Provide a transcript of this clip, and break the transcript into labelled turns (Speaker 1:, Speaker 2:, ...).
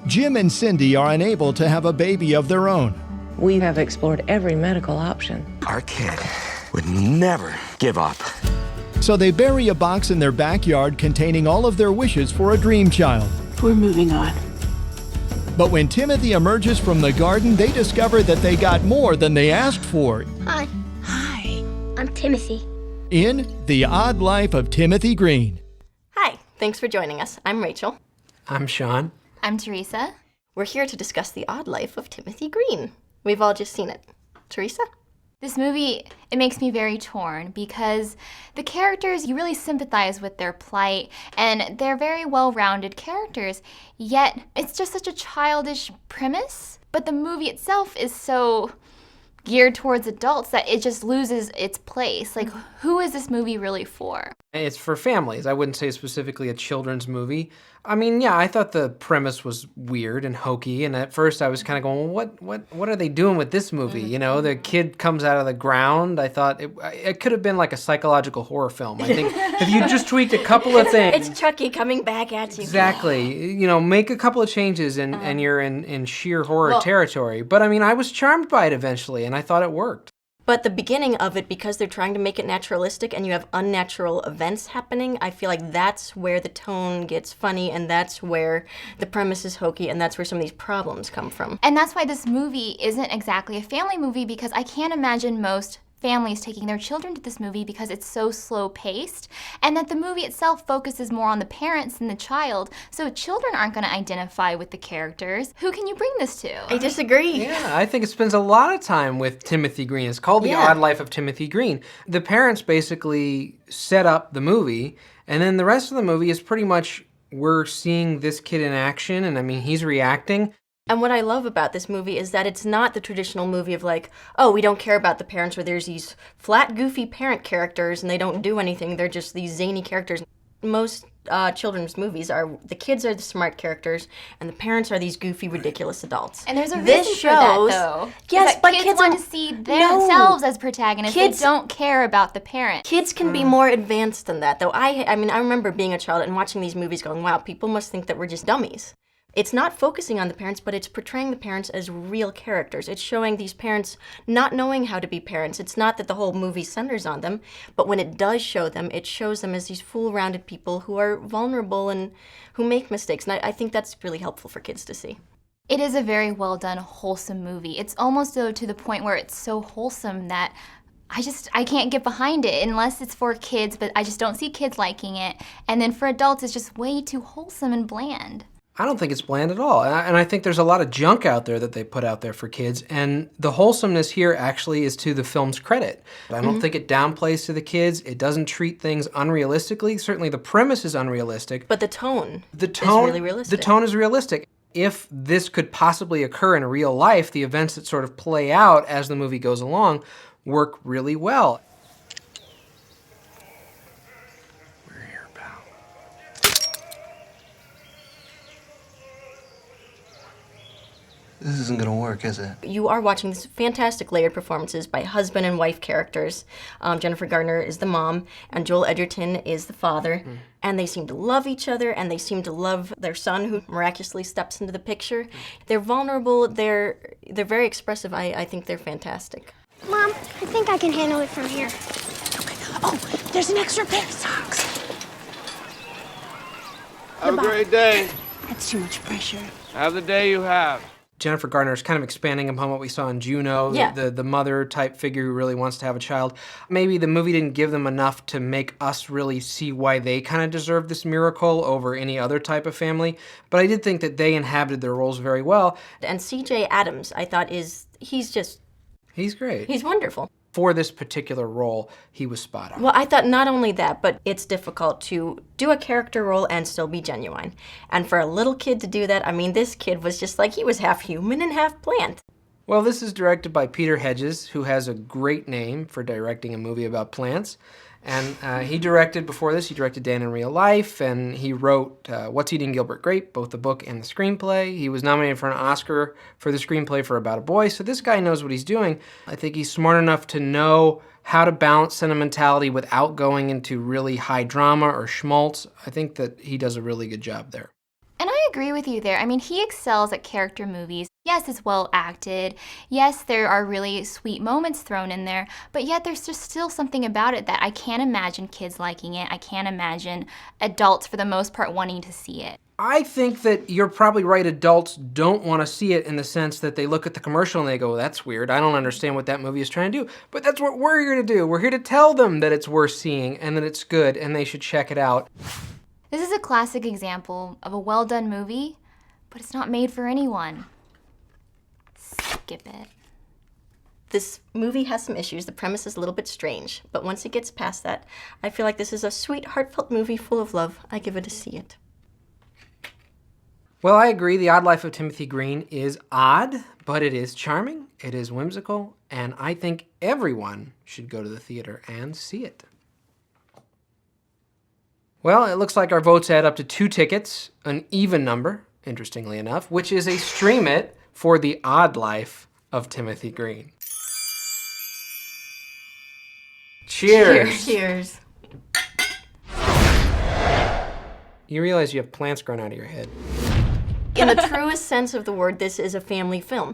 Speaker 1: Jim and Cindy are unable to have a baby of their own.
Speaker 2: We have explored every medical option.
Speaker 3: Our kid would never give up.
Speaker 1: So they bury a box in their backyard containing all of their wishes for a dream child.
Speaker 4: We're moving on.
Speaker 1: But when Timothy emerges from the garden, they discover that they got more than they asked for.
Speaker 5: Hi.
Speaker 4: Hi.
Speaker 5: I'm Timothy.
Speaker 1: In The Odd Life of Timothy Green.
Speaker 6: Hi, thanks for joining us. I'm Rachel.
Speaker 7: I'm Sean.
Speaker 8: I'm Teresa.
Speaker 6: We're here to discuss The Odd Life of Timothy Green. We've all just seen it. Teresa?
Speaker 8: This movie, it makes me very torn because the characters, you really sympathize with their plight, and they're very well-rounded characters, yet it's just such a childish premise. But the movie itself is so geared towards adults that it just loses its place. Like, who is this movie really for?
Speaker 7: It's for families. I wouldn't say specifically a children's movie. I mean, yeah, I thought the premise was weird and hokey, and at first I was kind of going, well, what are they doing with this movie? You know, the kid comes out of the ground. I thought it could have been like a psychological horror film. I think if you just tweaked a couple of things.
Speaker 6: It's Chucky coming back at you.
Speaker 7: Exactly. You know, make a couple of changes and you're in sheer horror territory. But I mean, I was charmed by it eventually, and I thought it worked.
Speaker 6: But the beginning of it, because they're trying to make it naturalistic and you have unnatural events happening, I feel like that's where the tone gets funny and that's where the premise is hokey and that's where some of these problems come from.
Speaker 8: And that's why this movie isn't exactly a family movie, because I can't imagine most families taking their children to this movie because it's so slow-paced, and that the movie itself focuses more on the parents than the child, so children aren't going to identify with the characters. Who can you bring this to?
Speaker 6: I disagree.
Speaker 7: Yeah, I think it spends a lot of time with Timothy Green. It's called The Odd Life of Timothy Green. The parents basically set up the movie, and then the rest of the movie is pretty much we're seeing this kid in action, and I mean, he's reacting.
Speaker 6: And what I love about this movie is that it's not the traditional movie of like, oh, we don't care about the parents, where there's these flat, goofy parent characters and they don't do anything. They're just these zany characters. Most children's movies are, the kids are the smart characters and the parents are these goofy, ridiculous adults.
Speaker 8: And there's a reason for that, though.
Speaker 6: Yes, but
Speaker 8: kids want to see themselves as protagonists. Kids don't care about the parent.
Speaker 6: Kids can be more advanced than that, though. I mean, I remember being a child and watching these movies going, wow, people must think that we're just dummies. It's not focusing on the parents, but it's portraying the parents as real characters. It's showing these parents not knowing how to be parents. It's not that the whole movie centers on them, but when it does show them, it shows them as these full-rounded people who are vulnerable and who make mistakes. And I think that's really helpful for kids to see.
Speaker 8: It is a very well-done, wholesome movie. It's almost, though, to the point where it's so wholesome that I can't get behind it unless it's for kids, but I just don't see kids liking it. And then for adults, it's just way too wholesome and bland.
Speaker 7: I don't think it's bland at all. And I think there's a lot of junk out there that they put out there for kids. And the wholesomeness here actually is to the film's credit. I don't think it downplays to the kids. It doesn't treat things unrealistically. Certainly the premise is unrealistic.
Speaker 6: But the tone is really realistic.
Speaker 7: The tone is realistic. If this could possibly occur in real life, the events that sort of play out as the movie goes along work really well.
Speaker 3: This isn't gonna work, is it?
Speaker 6: You are watching these fantastic layered performances by husband and wife characters. Jennifer Garner is the mom, and Joel Edgerton is the father. And they seem to love each other, and they seem to love their son, who miraculously steps into the picture. They're vulnerable, they're very expressive. I think they're fantastic.
Speaker 5: Mom, I think I can handle it from here.
Speaker 4: Okay. Oh, there's an extra pair of socks.
Speaker 9: Have a great day.
Speaker 4: That's too much pressure.
Speaker 9: Have the day you have.
Speaker 7: Jennifer Garner is kind of expanding upon what we saw in Juno, the mother-type figure who really wants to have a child. Maybe the movie didn't give them enough to make us really see why they kind of deserve this miracle over any other type of family, but I did think that they inhabited their roles very well.
Speaker 6: And C.J. Adams, I thought,
Speaker 7: He's great.
Speaker 6: He's wonderful.
Speaker 7: For this particular role, he was spot on.
Speaker 6: Well, I thought not only that, but it's difficult to do a character role and still be genuine. And for a little kid to do that, I mean, this kid was just like, he was half human and half plant.
Speaker 7: Well, this is directed by Peter Hedges, who has a great name for directing a movie about plants. And he directed, before this, he directed Dan in Real Life, and he wrote What's Eating Gilbert Grape, both the book and the screenplay. He was nominated for an Oscar for the screenplay for About a Boy, so this guy knows what he's doing. I think he's smart enough to know how to balance sentimentality without going into really high drama or schmaltz. I think that he does a really good job there.
Speaker 8: And I I agree with you there. I mean, he excels at character movies. Yes, it's well acted. Yes, there are really sweet moments thrown in there, but yet there's just still something about it that I can't imagine kids liking it. I can't imagine adults, for the most part, wanting to see it.
Speaker 7: I think that you're probably right. Adults don't want to see it in the sense that they look at the commercial and they go, that's weird. I don't understand what that movie is trying to do. But that's what we're here to do. We're here to tell them that it's worth seeing and that it's good and they should check it out.
Speaker 8: This is a classic example of a well-done movie, but it's not made for anyone. Skip it.
Speaker 6: This movie has some issues. The premise is a little bit strange, but once it gets past that, I feel like this is a sweet, heartfelt movie full of love. I give it a see it.
Speaker 7: Well, I agree. The Odd Life of Timothy Green is odd, but it is charming, it is whimsical, and I think everyone should go to the theater and see it. Well, it looks like our votes add up to 2 tickets, an even number, interestingly enough, which is a stream it for The Odd Life of Timothy Green. Cheers!
Speaker 6: Cheers.
Speaker 7: You realize you have plants growing out of your head.
Speaker 6: In the truest sense of the word, this is a family film.